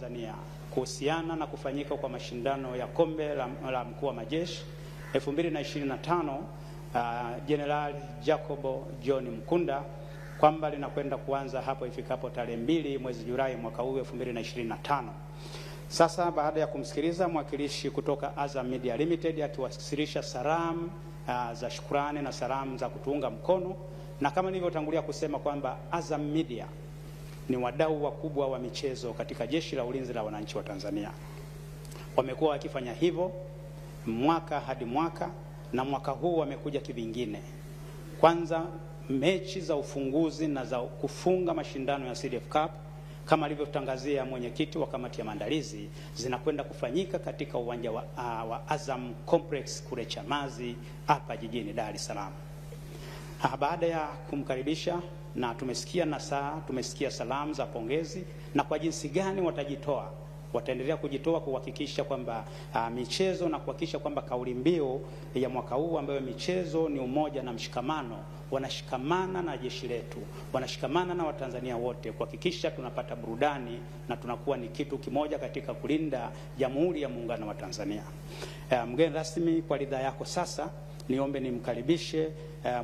Tanzania kuhusiana na kufanyika kwa mashindano ya kombe la mkuu wa majeshi 2025 General Jacobo John Mkunda, kwamba linakwenda kuanza hapo ifikapo tarehe 2 mwezi Julai mwaka huu 2025. Sasa baada ya kumsikiliza mwakilishi kutoka Azam Media Limited akiwasilisha salamu za shukrani na salamu za kutuunga mkono, na kama nilivyotangulia kusema kwamba Azam Media ni wadau wakubwa wa michezo katika Jeshi la Ulinzi la Wananchi wa Tanzania. Wamekuwa wakifanya hivyo mwaka hadi mwaka, na mwaka huu wamekuja kivingine. Kwanza, mechi za ufunguzi na za kufunga mashindano ya CDF Cup kama alivyotangazia mwenyekiti wa kamati ya maandalizi zinakwenda kufanyika katika uwanja wa Azam Complex kule Chamazi hapa jijini Dar es Salaam. Baada ya kumkaribisha na tumesikia salamu za pongezi na kwa jinsi gani wataendelea kujitoa kuhakikisha kwamba michezo na kuhakikisha kwamba kauli mbiu ya mwaka huu ambayo michezo ni umoja na mshikamano, wanashikamana na jeshi letu, wanashikamana na Watanzania wote kuhakikisha tunapata burudani na tunakuwa ni kitu kimoja katika kulinda Jamhuri ya Muungano wa Tanzania. Mgeni rasmi, kwa ridhaa yako sasa niombe nimkaribishe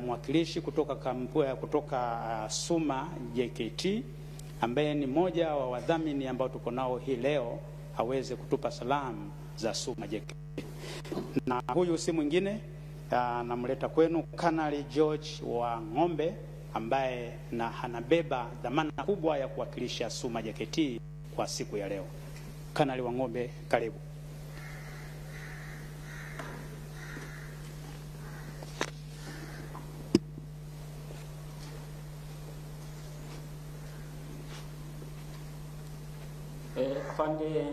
mwakilishi kutoka SUMA JKT ambaye ni mmoja wa wadhamini ambao tuko nao hii leo, aweze kutupa salamu za SUMA JKT. Na huyu si mwingine, namleta kwenu Kanali George Wang'ombe ambaye anabeba dhamana kubwa ya kuwakilisha SUMA JKT kwa siku ya leo. Kanali Wang'ombe, karibu. Afande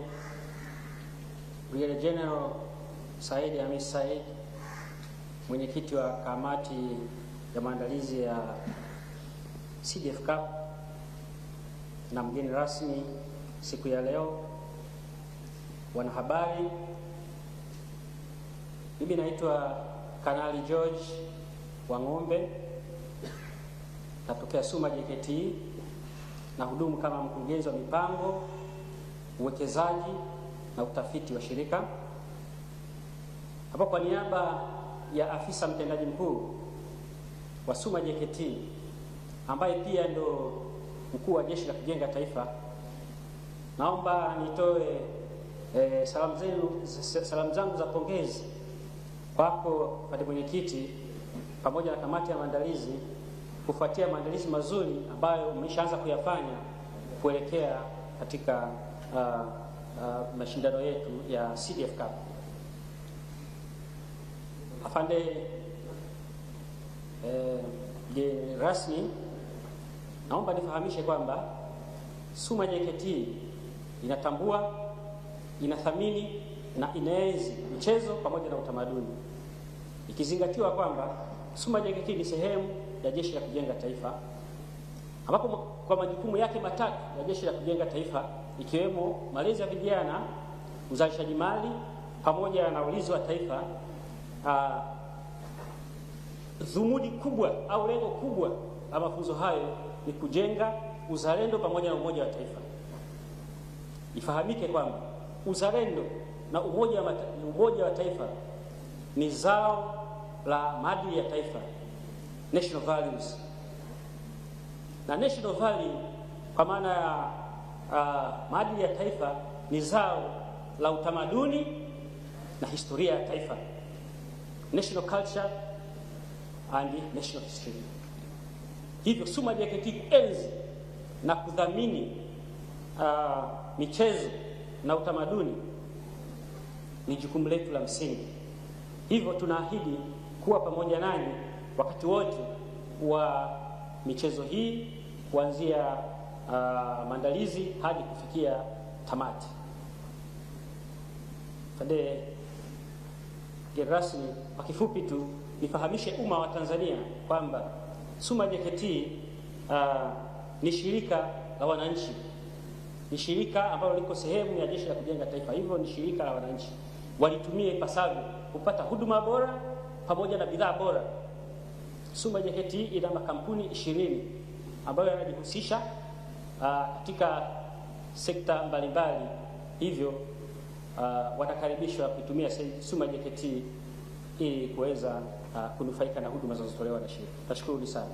Brigadier General Said Hamis Said, mwenyekiti wa kamati ya maandalizi ya CDF Cup na mgeni rasmi siku ya leo, wanahabari, mimi naitwa Kanali George Wang'ombe, natokea SUMA JKT na hudumu kama mkurugenzi wa mipango, uwekezaji na utafiti wa shirika. Hapa kwa niaba ya afisa mtendaji mkuu wa SUMA JKT ambaye pia ndo mkuu wa Jeshi la Kujenga Taifa, naomba nitoe salamu zangu za pongezi kwako pale mwenyekiti pamoja na kamati ya maandalizi kufuatia maandalizi mazuri ambayo umeshaanza kuyafanya kuelekea katika mashindano yetu ya CDF Cup. Afande rasmi, naomba nifahamishe kwamba SUMA JKT inatambua, inathamini na inaenzi michezo pamoja na utamaduni, ikizingatiwa kwamba SUMA JKT ni sehemu ya Jeshi la Kujenga Taifa, ambapo kwa majukumu yake matatu ya Jeshi la Kujenga Taifa ikiwemo malezi ya vijana, uzalishaji mali pamoja na ulinzi wa taifa, dhumuni kubwa au lengo kubwa la mafunzo hayo ni kujenga uzalendo pamoja na umoja wa taifa. Ifahamike kwamba uzalendo na umoja wa taifa ni zao la maadili ya taifa, national values. Na national value kwa maana ya maadili ya taifa ni zao la utamaduni na historia ya taifa, national culture and national history. Hivyo SUMA JKT kuenzi na kudhamini michezo na utamaduni ni jukumu letu la msingi. Hivyo tunaahidi kuwa pamoja nanyi wakati wote wa michezo hii kuanzia maandalizi hadi kufikia tamati. Fade rasmi, kwa kifupi tu nifahamishe umma wa Tanzania kwamba SUMA JKT ni shirika la wananchi, ni shirika ambalo liko sehemu ya Jeshi la Kujenga Taifa, hivyo ni shirika la wananchi. Walitumie ipasavyo kupata huduma bora pamoja na bidhaa bora. SUMA JKT ina makampuni 20 ambayo yanajihusisha katika sekta mbalimbali, hivyo watakaribishwa kutumia SUMA JKT ili kuweza kunufaika na huduma zinazotolewa na shirika. Nashukuru sana.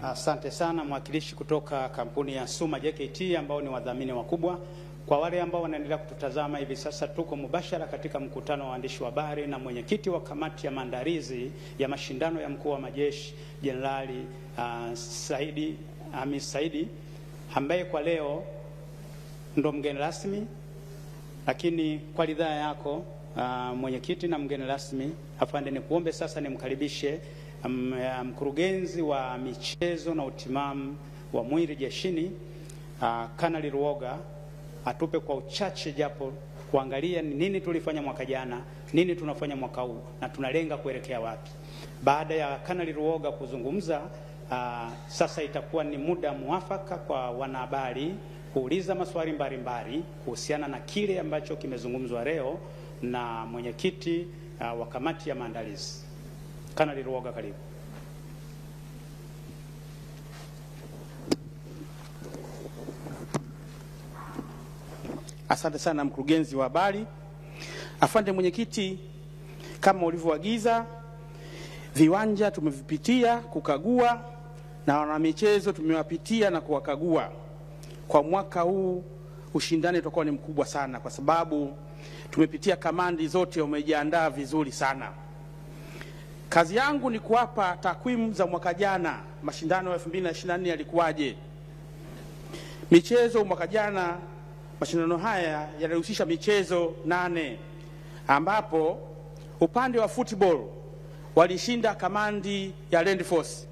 Asante sana mwakilishi kutoka kampuni ya SUMA JKT ambao ni wadhamini wakubwa. Kwa wale ambao wanaendelea kututazama hivi sasa, tuko mubashara katika mkutano wa waandishi wa habari na mwenyekiti wa kamati ya maandalizi ya mashindano ya mkuu wa majeshi Jenerali Hamis Saidi, ambaye kwa leo ndo mgeni rasmi. Lakini kwa ridhaa yako mwenyekiti na mgeni rasmi, afande, nikuombe sasa nimkaribishe mkurugenzi wa michezo na utimamu wa mwili jeshini Kanali Ruoga, atupe kwa uchache japo kuangalia ni nini tulifanya mwaka jana, nini tunafanya mwaka huu na tunalenga kuelekea wapi. Baada ya Kanali Ruoga kuzungumza, sasa itakuwa ni muda muafaka kwa wanahabari kuuliza maswali mbalimbali kuhusiana na kile ambacho kimezungumzwa leo na mwenyekiti wa kamati ya maandalizi. Kanali Ruoga, karibu. Asante sana mkurugenzi wa habari. Afande mwenyekiti, kama ulivyoagiza, viwanja tumevipitia kukagua na wanamichezo tumewapitia na kuwakagua. Kwa mwaka huu ushindani utakuwa ni mkubwa sana kwa sababu tumepitia kamandi zote, wamejiandaa vizuri sana. Kazi yangu ni kuwapa takwimu za mwaka jana, mashindano ya 2024 yalikuwaje. Michezo mwaka jana, mashindano haya yanahusisha michezo 8 ambapo upande wa football walishinda kamandi ya Land Force.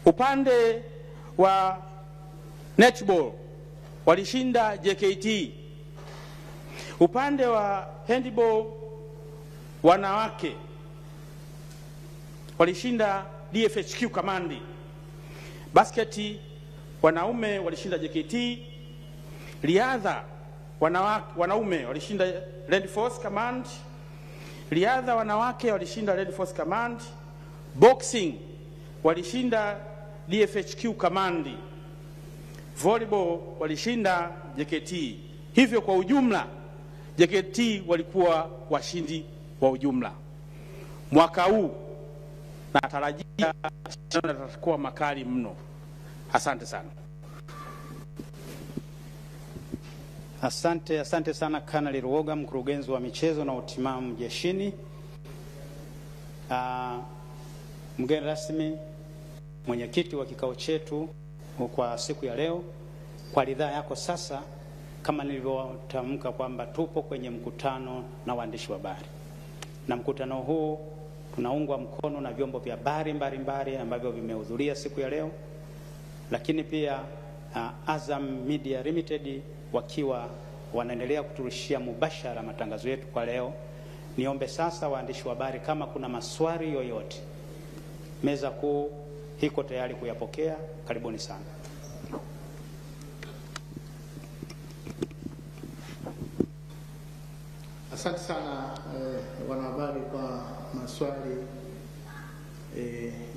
Upande wa netball walishinda JKT. Upande wa handball wanawake walishinda DFHQ kamandi. Basketi wanaume walishinda JKT. Riadha wanaume walishinda Land Force Command. Riadha wanawake walishinda Land Force Command. Boxing walishinda DFHQ Command. Volleyball walishinda JKT. Hivyo kwa ujumla JKT walikuwa washindi wa ujumla. Mwaka huu natarajia yatakuwa makali mno. Asante sana. Asante sana Kanali Ruoga, mkurugenzi wa michezo na utimamu jeshini. Mgeni rasmi, mwenyekiti wa kikao chetu kwa siku ya leo, kwa ridhaa yako sasa, kama nilivyotamka kwamba tupo kwenye mkutano na waandishi wa habari, na mkutano huu tunaungwa mkono na vyombo vya habari mbalimbali ambavyo vimehudhuria siku ya leo, lakini pia Azam Media Limited wakiwa wanaendelea kuturushia mubashara matangazo yetu kwa leo. Niombe sasa waandishi wa habari, kama kuna maswali yoyote, meza kuu hiko tayari kuyapokea. Karibuni sana. Asante sana wanahabari kwa maswali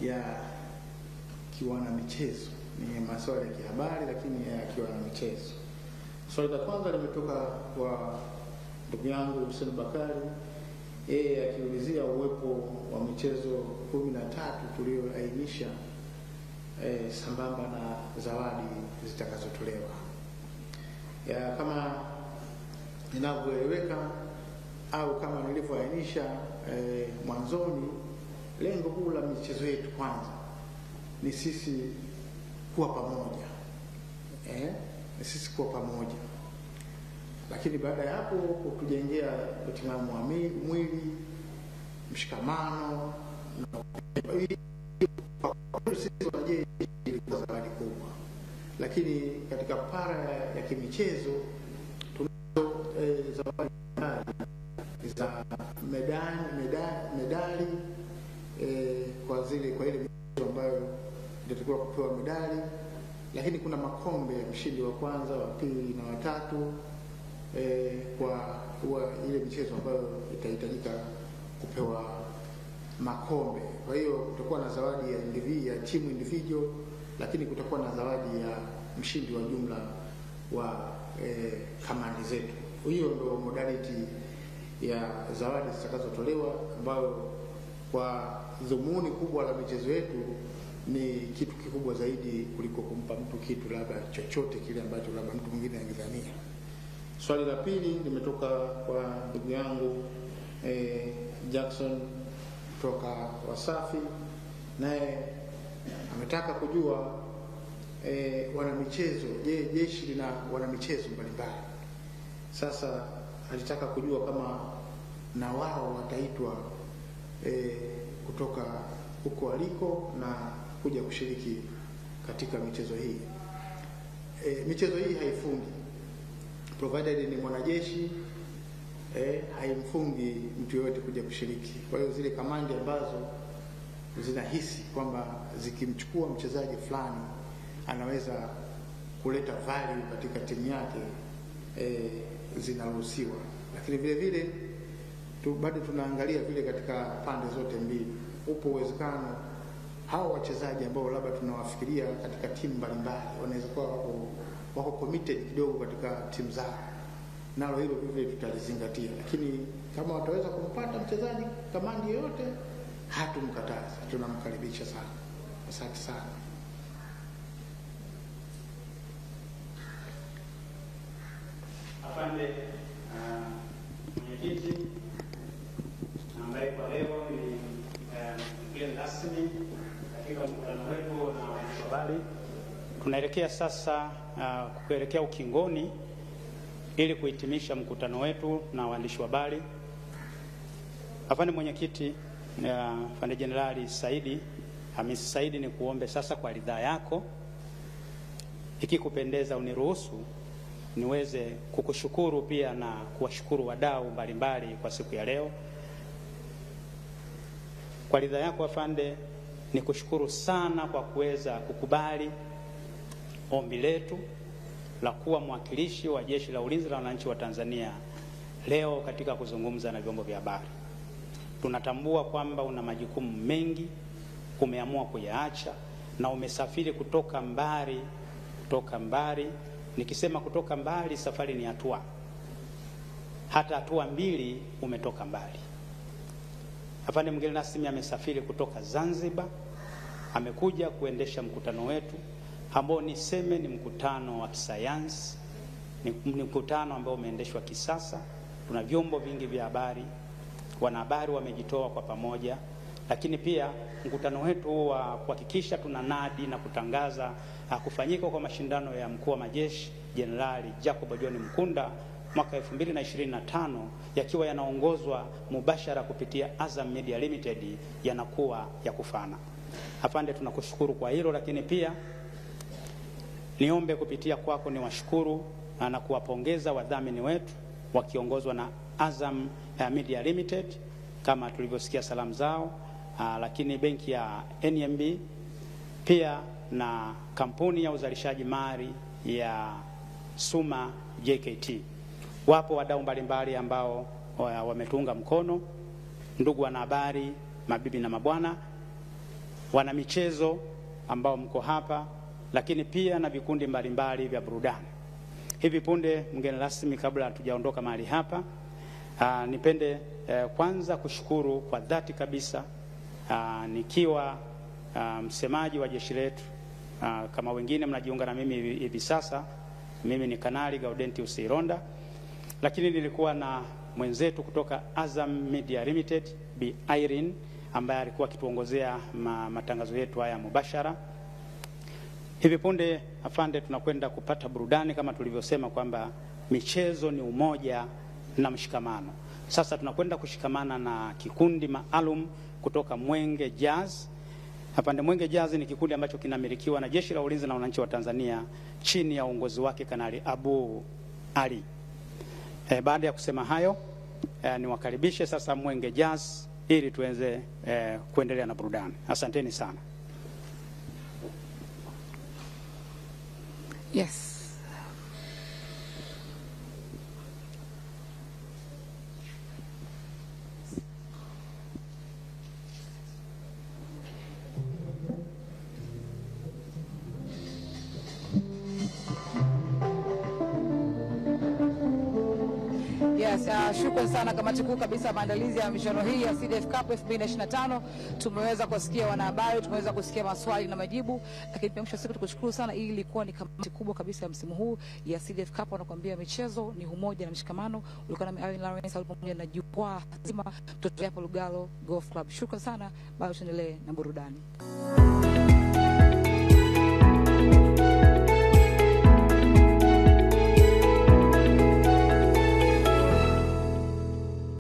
ya kiwana michezo. Ni maswali ya kihabari lakini ya kiwana michezo. Swali la kwanza limetoka kwa ndugu yangu Hussein Bakari, yeye akiulizia uwepo wa michezo 13 tulioainisha sambamba na zawadi zitakazotolewa. Kama ninavyoeleweka au kama nilivyoainisha mwanzoni, lengo kuu la michezo yetu kwanza ni sisi kuwa pamoja. Ni sisi kuwa pamoja. Lakini baada ya hapo kutujengea utimamu wa mwili, mshikamano na sisi wanajeshi ilikuwa zawadi kubwa. Lakini katika para ya kimichezo tunazo zawadi za medali kwa ile michezo ambayo ndio kupewa medali. Lakini kuna makombe ya mshindi wa kwanza, wa pili na wa tatu kwa ile michezo ambayo itahitajika kupewa makombe. Kwa hiyo kutakuwa na zawadi ya timu individual, lakini kutakuwa na zawadi ya mshindi wa jumla wa kamandi zetu. Hiyo ndio modality ya zawadi zitakazotolewa, ambayo kwa dhumuni kubwa la michezo yetu ni kitu kikubwa zaidi kuliko kumpa mtu kitu labda chochote kile ambacho labda mtu mwingine angedhania. Swali la pili limetoka kwa ndugu yangu Jackson kutoka Wasafi, naye ametaka kujua wana michezo, jeshi lina wana michezo mbalimbali. Sasa alitaka kujua kama na wao wataitwa kutoka huko waliko na kuja kushiriki katika michezo hii. Michezo hii haifungi, provided ni mwanajeshi, haimfungi mtu yoyote kuja kushiriki. Kwa hiyo zile kamandi ambazo zinahisi kwamba zikimchukua mchezaji fulani anaweza kuleta value katika timu yake, zinaruhusiwa. Lakini vile vile bado tunaangalia vile katika pande zote mbili. Upo uwezekano hao wachezaji ambao labda tunawafikiria katika timu mbalimbali wanaweza kuwa wako committed kidogo katika timu zao, nalo hilo vile tutalizingatia. Lakini kama wataweza kumpata mchezaji kamandi yoyote, hatumkataza, tunamkaribisha sana. Asante sana. Afande mwenyekiti ambaye kwa leo ni mgeni rasmi katika mkutano wetu na waandishi wa habari, tunaelekea sasa kuelekea ukingoni ili kuhitimisha mkutano wetu na waandishi wa habari. Afande mwenyekiti, Afande Jenerali Saidi Hamisi Saidi, ni kuombe sasa kwa ridhaa yako, ikikupendeza uniruhusu niweze kukushukuru pia na kuwashukuru wadau mbalimbali kwa siku ya leo. Kwa ridhaa yako afande, nikushukuru sana kwa kuweza kukubali ombi letu la kuwa mwakilishi wa Jeshi la Ulinzi la Wananchi wa Tanzania leo katika kuzungumza na vyombo vya habari. Tunatambua kwamba una majukumu mengi, umeamua kuyaacha na umesafiri kutoka mbali. Nikisema kutoka mbali, safari ni hatua, hata hatua mbili umetoka mbali. Afande mgeni rasmi amesafiri kutoka Zanzibar, amekuja kuendesha mkutano wetu ambao niseme ni mkutano wa kisayansi, ni mkutano ambao umeendeshwa kisasa. Tuna vyombo vingi vya habari, wanahabari wamejitoa kwa pamoja, lakini pia mkutano wetu wa kuhakikisha tunanadi na kutangaza kufanyika kwa mashindano ya mkuu wa majeshi Jenerali Jacob John Mkunda mwaka 2025 yakiwa yanaongozwa mubashara kupitia Azam Media Limited yanakuwa ya kufana. Afande, tunakushukuru kwa hilo, lakini pia niombe kupitia kwako ni washukuru na kuwapongeza wadhamini wetu wakiongozwa na Azam Media Limited kama tulivyosikia salamu zao, lakini benki ya NMB pia na kampuni ya uzalishaji mali ya Suma JKT. Wapo wadau mbalimbali ambao wametunga mkono. Ndugu wanahabari, mabibi na mabwana, wana michezo ambao mko hapa, lakini pia na vikundi mbalimbali vya burudani. Hivi punde mgeni rasmi, kabla hatujaondoka mahali hapa, nipende kwanza kushukuru kwa dhati kabisa, nikiwa msemaji wa jeshi letu. Kama wengine mnajiunga na mimi hivi sasa, mimi ni Kanali Gaudentius Ironda, lakini nilikuwa na mwenzetu kutoka Azam Media Limited Bi Irene ambaye alikuwa akituongozea matangazo yetu haya mubashara. Hivi punde afande, tunakwenda kupata burudani kama tulivyosema kwamba michezo ni umoja na mshikamano. Sasa tunakwenda kushikamana na kikundi maalum kutoka Mwenge Jazz. Afande, Mwenge Jazz ni kikundi ambacho kinamilikiwa na Jeshi la Ulinzi na Wananchi wa Tanzania chini ya uongozi wake Kanali Abu Ali. Baada ya kusema hayo, niwakaribishe sasa Mwenge Jazz ili tuweze kuendelea na burudani. Asanteni sana. Yes. Yes, shukrani sana kamati kuu kabisa maandalizi ya michuano hii ya CDF Cup 2025. Tumeweza kusikia wanahabari, tumeweza kusikia maswali na majibu, lakini pia mwisho wa siku tukushukuru sana. Hii ilikuwa ni kamati kubwa kabisa ya msimu huu ya CDF Cup. Wanakuambia michezo ni umoja na mshikamano. Ulikuwa na Irene Lawrence pamoja na jukwaa zima Toto Lugalo Golf Club. Shukrani sana, bado tuendelee na burudani.